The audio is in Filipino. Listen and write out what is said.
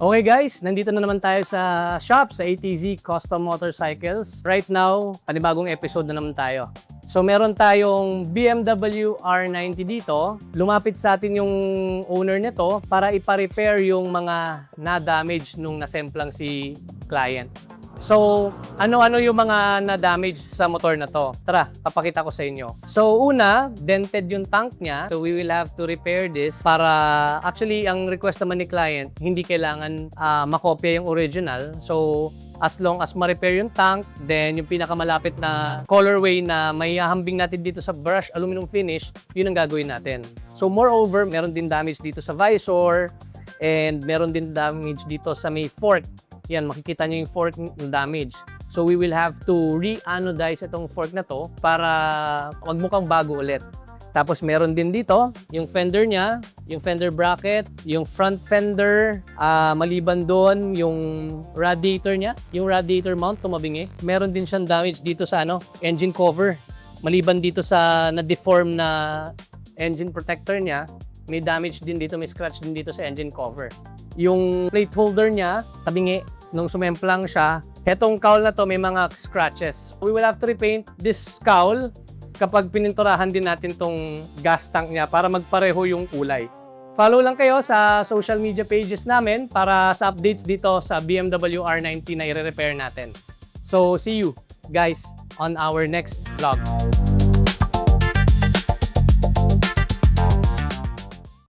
Okay guys, nandito na naman tayo sa shop sa ATZ Custom Motorcycles. Right now, panibagong episode na naman tayo. So meron tayong BMW R90 dito. Lumapit sa atin yung owner nito para ipa-repair yung mga na-damage nung nasemplang si client. So, ano-ano yung mga na-damage sa motor na to? Tara, papakita ko sa inyo. So, una, dented yung tank niya. So, we will have to repair this para, actually, ang request naman ni client, hindi kailangan makopya yung original. So, as long as ma-repair yung tank, then yung pinakamalapit na colorway na may hahambing natin dito sa brush aluminum finish, yun ang gagawin natin. So, moreover, meron din damage dito sa visor and meron din damage dito sa may fork. Yan, makikita nyo yung fork damage. So, we will have to re-anodize itong fork na to para magmukhang bago ulit. Tapos, meron din dito yung fender niya, yung fender bracket, yung front fender, maliban doon, yung radiator niya, yung radiator mount, tumabingi. Meron din siyang damage dito sa engine cover. Maliban dito sa na-deform na engine protector niya, may damage din dito, may scratch din dito sa engine cover. Yung plate holder niya, tabingi, nung sumemplang siya, etong cowl na to may mga scratches. We will have to repaint this cowl kapag pininturahan din natin tong gas tank niya para magpareho yung kulay. Follow lang kayo sa social media pages namin para sa updates dito sa BMW R90 na i-repair natin. So, see you guys on our next vlog.